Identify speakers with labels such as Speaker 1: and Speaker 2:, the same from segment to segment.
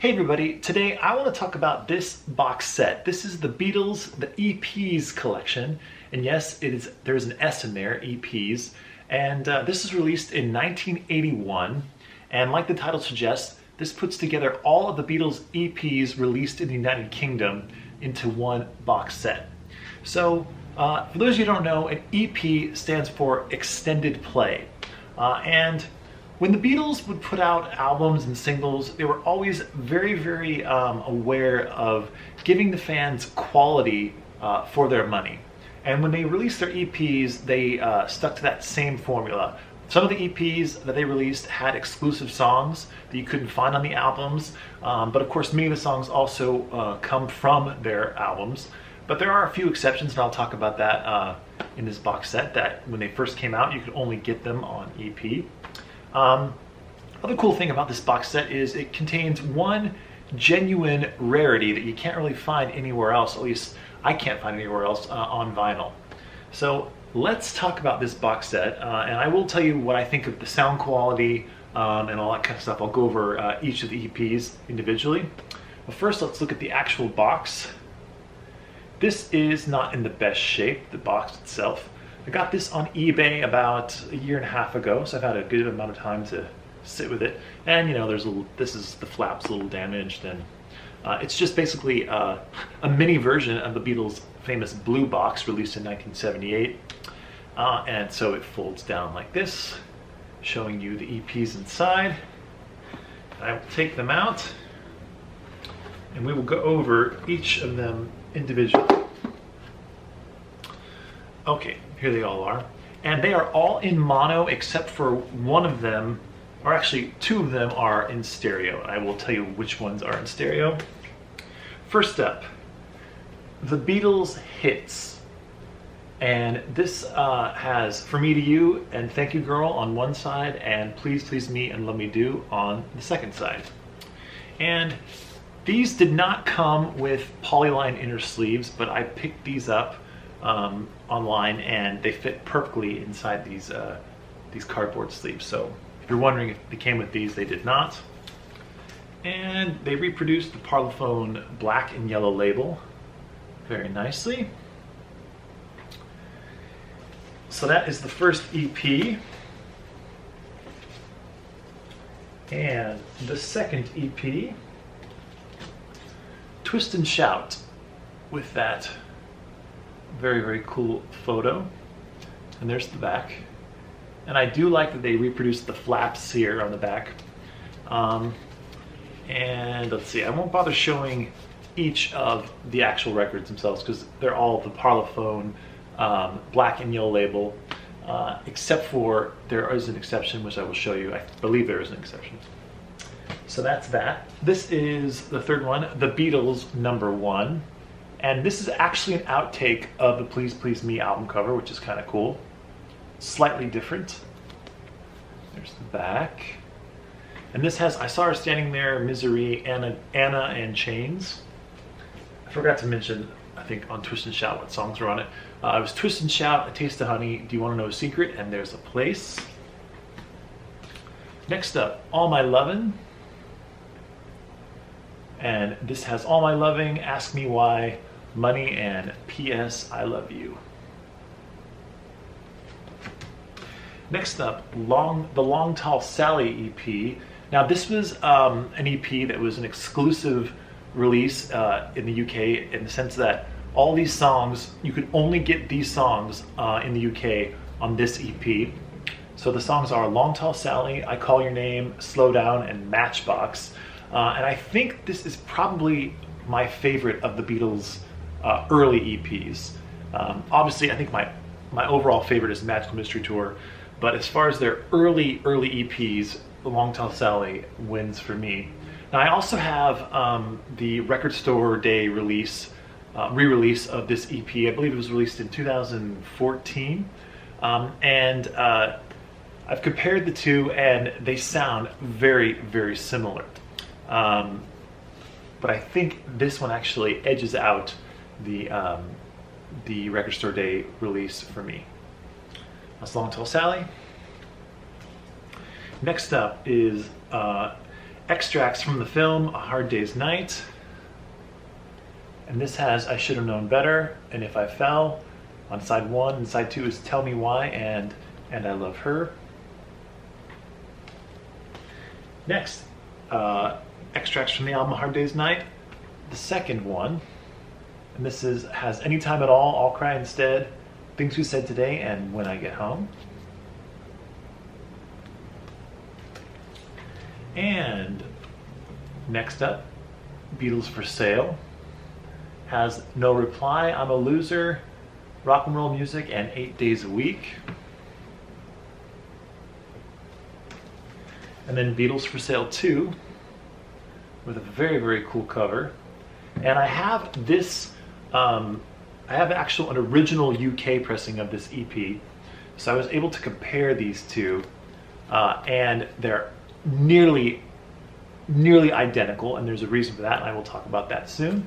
Speaker 1: Hey everybody, today I want to talk about this box set. This is the Beatles, the EPs collection. And yes, there's an S in there, EPs. And this is released in 1981. And like the title suggests, this puts together all of the Beatles EPs released in the United Kingdom into one box set. So for those of you who don't know, an EP stands for extended play. And when the Beatles would put out albums and singles, they were always very aware of giving the fans quality for their money. And when they released their EPs, they stuck to that same formula. Some of the EPs that they released had exclusive songs that you couldn't find on the albums, but of course many of the songs also come from their albums. But there are a few exceptions, and I'll talk about that in this box set, that when they first came out you could only get them on EP. Other cool thing about this box set is it contains one genuine rarity that you can't really find anywhere else, at least I can't find anywhere else on vinyl. So let's talk about this box set, and I will tell you what I think of the sound quality and all that kind of stuff. I'll go over each of the EPs individually. But first let's look at the actual box. This is not in the best shape, the box itself. I got this on eBay about a year and a half ago, so I've had a good amount of time to sit with it. And you know, this is the flap's a little damaged, and it's just basically a mini version of the Beatles' famous blue box released in 1978. And so it folds down like this, showing you the EPs inside. I will take them out, and we will go over each of them individually. Okay, here they all are. And they are all in mono except for one of them, or actually two of them are in stereo. I will tell you which ones are in stereo. First up, the Beatles Hits. And this has For Me to You and Thank You Girl on one side, and Please Please Me and Love Me Do on the second side. And these did not come with polyline inner sleeves, but I picked these up online, and they fit perfectly inside these cardboard sleeves. So if you're wondering if they came with these, they did not. And they reproduced the Parlophone black and yellow label very nicely. So that is the first EP. And the second EP, Twist and Shout, with that very cool photo. And there's the back. And I do like that they reproduced the flaps here on the back. And let's see, I won't bother showing each of the actual records themselves because they're all the Parlophone black and yellow label, except for there is an exception, which I will show you. I believe there is an exception. So that's that. This is the third one, The Beatles #1. And this is actually an outtake of the Please Please Me album cover, which is kind of cool. Slightly different. There's the back. And this has, I saw her standing there, Misery, Anna and Chains. I forgot to mention, I think on Twist and Shout, what songs were on it. It was Twist and Shout, A Taste of Honey, Do You Want to Know a Secret, and There's a Place. Next up, All My Lovin'. And this has All My Loving, Ask Me Why, Money, and P.S. I Love You. Next up, the Long Tall Sally EP. Now this was an EP that was an exclusive release in the UK, in the sense that all these songs, you could only get these songs in the UK on this EP. So the songs are Long Tall Sally, I Call Your Name, Slow Down, and Matchbox. And I think this is probably my favorite of the Beatles' early EPs. Obviously, I think my overall favorite is Magical Mystery Tour, but as far as their early EPs, The Long Tall Sally wins for me. Now I also have the Record Store Day release, re-release of this EP. I believe it was released in 2014, and I've compared the two, and they sound very similar. But I think this one actually edges out the Record Store Day release for me. That's Long Tall Sally. Next up is extracts from the film A Hard Day's Night. And this has I Should Have Known Better and If I Fell on side 1, and side 2 is Tell Me Why and I Love Her. Next, extracts from the album A Hard Day's Night, the second one. And this has Anytime at All, I'll Cry Instead, Things We Said Today, and When I Get Home. And next up, Beatles for Sale has No Reply, I'm a Loser, Rock and Roll Music, and 8 Days a Week. And then Beatles for Sale 2 with a very, very cool cover. And I have this, I have an original UK pressing of this EP. So I was able to compare these two, and they're nearly identical, and there's a reason for that, and I will talk about that soon.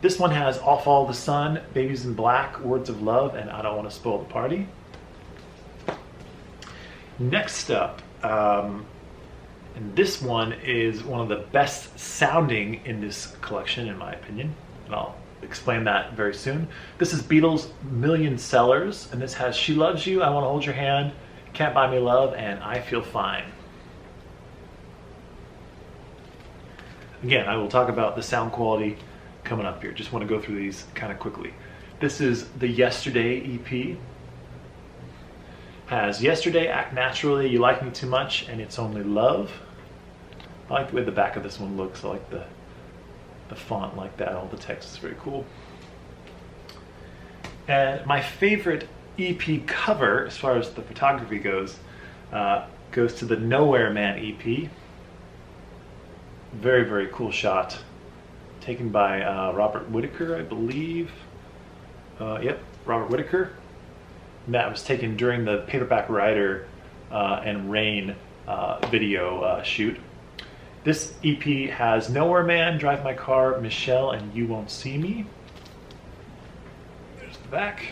Speaker 1: This one has All Follow the Sun, Babies in Black, Words of Love, and I Don't Want to Spoil the Party. Next up, and this one is one of the best sounding in this collection, in my opinion, and I'll explain that very soon. This is Beatles' Million Sellers, and this has She Loves You, I Want to Hold Your Hand, Can't Buy Me Love, and I Feel Fine. Again, I will talk about the sound quality coming up here. Just want to go through these kind of quickly. This is the Yesterday EP. Has Yesterday, Act Naturally, You Like Me Too Much, and It's Only Love. I like the way the back of this one looks. I like the font like that. All the text is very cool. And my favorite EP cover, as far as the photography goes to the Nowhere Man EP. Very, very cool shot. Taken by Robert Whitaker, I believe. Yep, Robert Whitaker. And that was taken during the Paperback Writer and Rain video shoot. This EP has Nowhere Man, Drive My Car, Michelle, and You Won't See Me. There's the back.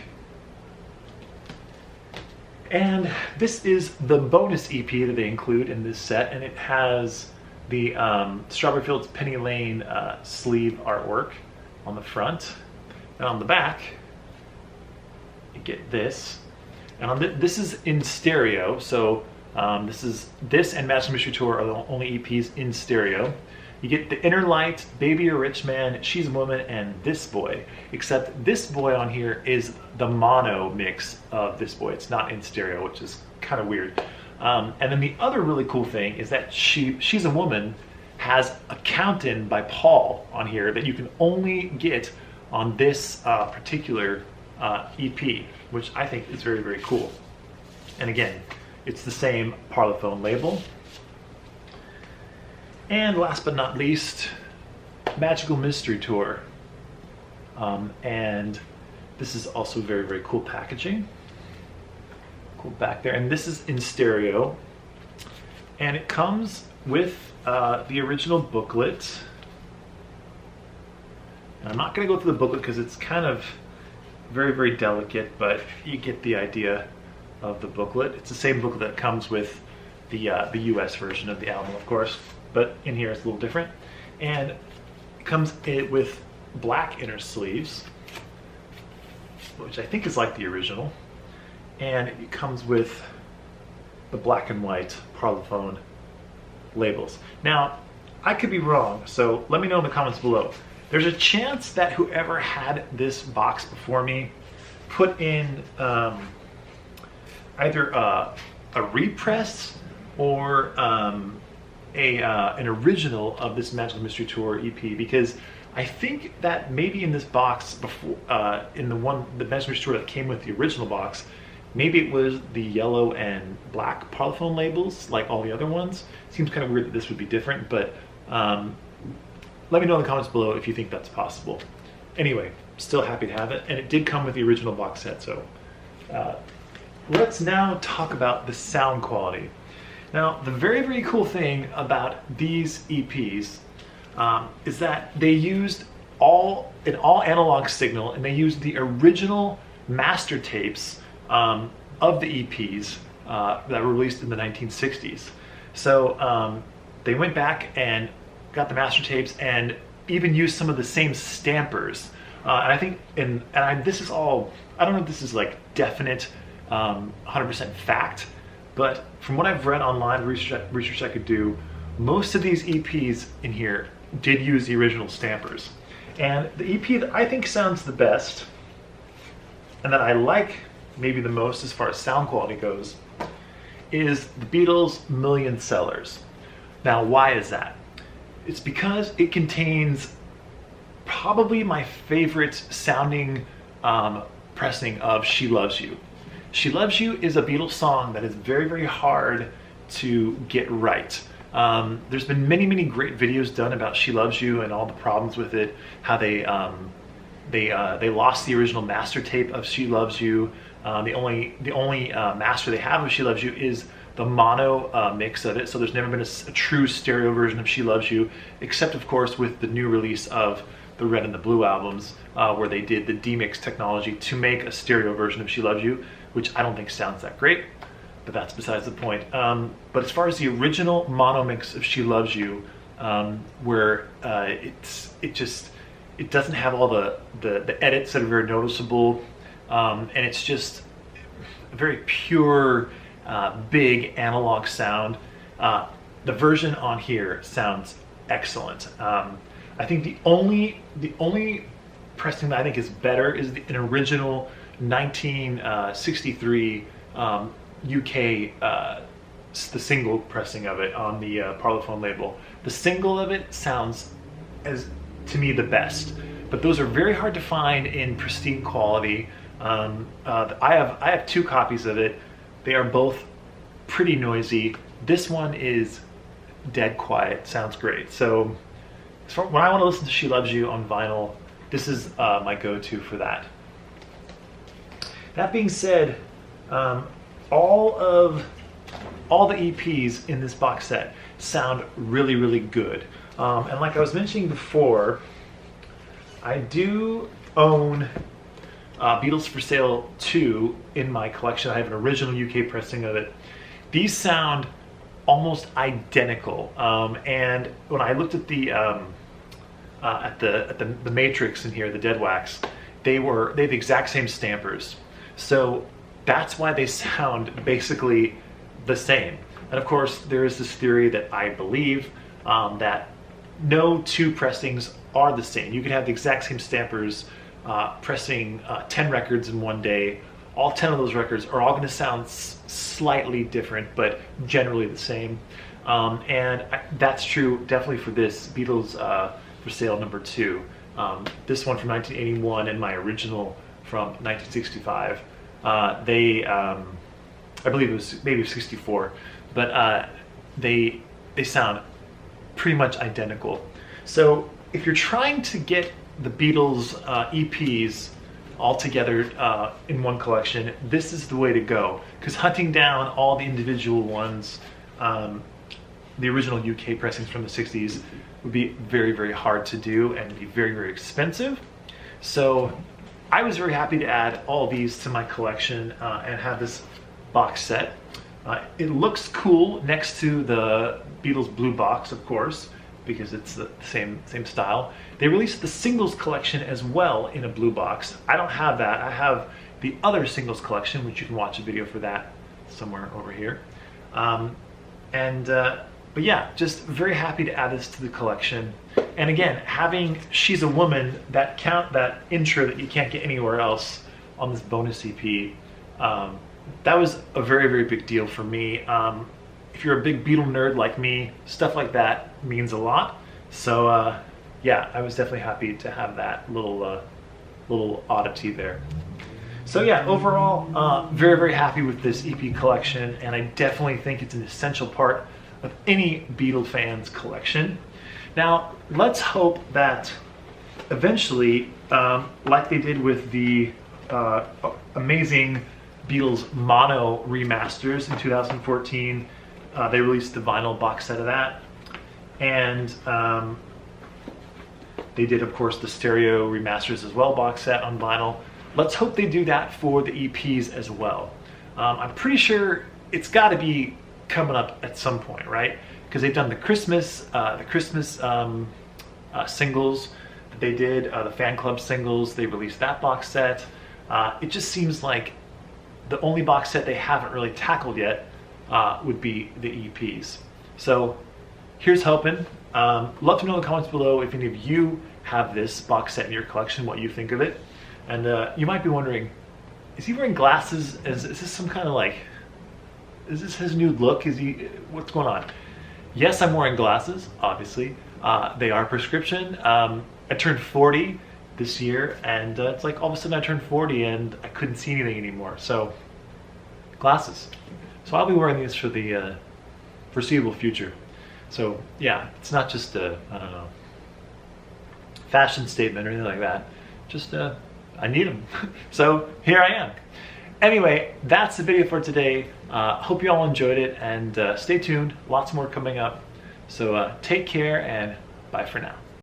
Speaker 1: And this is the bonus EP that they include in this set, and it has the Strawberry Fields Penny Lane sleeve artwork on the front. And on the back, you get this. And on this is in stereo, so this and Magical Mystery Tour are the only EPs in stereo. You get The Inner Light, Baby a Rich Man, She's a Woman, and This Boy. Except This Boy on here is the mono mix of This Boy. It's not in stereo, which is kind of weird. And then the other really cool thing is that She's a Woman has a count-in by Paul on here that you can only get on this particular EP, which I think is very, very cool. And again, it's the same Parlophone label. And last but not least, Magical Mystery Tour. And this is also very, very cool packaging. Cool back there. And this is in stereo. And it comes with the original booklet. And I'm not going to go through the booklet because it's kind of very, very delicate, but you get the idea of the booklet. It's the same booklet that comes with the US version of the album, of course, but in here it's a little different. And it comes with black inner sleeves, which I think is like the original. And it comes with the black and white Parlophone labels. Now, I could be wrong, so let me know in the comments below. There's a chance that whoever had this box before me put in either a repress or an original of this Magical Mystery Tour EP, because I think that maybe in this box before, in the Magical Mystery Tour that came with the original box, maybe it was the yellow and black Parlophone labels like all the other ones. Seems kind of weird that this would be different, but let me know in the comments below if you think that's possible. Anyway, still happy to have it, and it did come with the original box set, so let's now talk about the sound quality. Now, the very, very cool thing about these EPs is that they used an all analog signal, and they used the original master tapes of the EPs that were released in the 1960s. So they went back and got the master tapes and even used some of the same stampers. And I think, this is all, I don't know if this is like definite 100% fact, but from what I've read online, research I could do, most of these EPs in here did use the original stampers. And the EP that I think sounds the best, and that I like maybe the most as far as sound quality goes, is the Beatles Million Sellers. Now, why is that? It's because it contains probably my favorite sounding pressing of She Loves You. She Loves You is a Beatles song that is very, very hard to get right. There's been many, many great videos done about She Loves You and all the problems with it, how they lost the original master tape of She Loves You. The only master they have of She Loves You is the mono mix of it, so there's never been a true stereo version of She Loves You, except of course with the new release of the Red and the Blue albums, where they did the D-Mix technology to make a stereo version of She Loves You, which I don't think sounds that great, but that's besides the point. But as far as the original mono mix of She Loves You, where it doesn't have all the edits that are very noticeable, and it's just a very pure, big analog sound. The version on here sounds excellent. I think the only pressing that I think is better is an original 1963 UK, the single pressing of it on the Parlophone label. The single of it sounds, to me, the best. But those are very hard to find in pristine quality. I have 2 copies of it. They are both pretty noisy. This one is dead quiet, sounds great. So when I want to listen to She Loves You on vinyl, this is my go-to for that. That being said, all the EPs in this box set sound really, really good. And like I was mentioning before, I do own Beatles for Sale 2 in my collection. I have an original UK pressing of it. These sound almost identical. And when I looked at the matrix in here, the dead wax, they have the exact same stampers. So that's why they sound basically the same. And of course, there is this theory that I believe that no 2 pressings are the same. You can have the exact same stampers pressing 10 records in one day. All 10 of those records are all going to sound slightly different, but generally the same. And that's true definitely for this Beatles for Sale number 2. This one from 1981 and my original from 1965. I believe it was maybe 64, but they sound pretty much identical. So if you're trying to get the Beatles EPs all together in one collection, this is the way to go, because hunting down all the individual ones, the original UK pressings from the 60s, would be very, very hard to do and be very, very expensive. So I was very happy to add all these to my collection and have this box set. It looks cool next to the Beatles Blue box, of course, because it's the same style. They released the singles collection as well in a blue box. I don't have that. I have the other singles collection, which you can watch a video for that somewhere over here. But yeah, just very happy to add this to the collection. And again, having She's a Woman, that intro that you can't get anywhere else on this bonus EP, that was a very, very big deal for me. If you're a big Beatle nerd like me, stuff like that means a lot. So yeah, I was definitely happy to have that little oddity there. So yeah, overall, very, very happy with this EP collection, and I definitely think it's an essential part of any Beatle fan's collection. Now, let's hope that eventually, like they did with the amazing Beatles mono remasters in 2014, they released the vinyl box set of that, and they did, of course, the stereo remasters as well, box set on vinyl. Let's hope they do that for the EPs as well. I'm pretty sure it's got to be coming up at some point, right? because they've done the Christmas singles that they did, the fan club singles. They released that box set. It just seems like the only box set they haven't really tackled yet would be the EPs. So here's hoping. Love to know in the comments below if any of you have this box set in your collection, what you think of it. And you might be wondering, is he wearing glasses? Is this some kind of like, is this his new look? What's going on? Yes, I'm wearing glasses, obviously. They are prescription. I turned 40 this year, and it's like all of a sudden I turned 40 and I couldn't see anything anymore. So, glasses. So I'll be wearing these for the foreseeable future. So yeah, it's not just a, I don't know, fashion statement or anything like that. Just I need them. So here I am. Anyway, that's the video for today. Hope you all enjoyed it, and stay tuned. Lots more coming up. So take care and bye for now.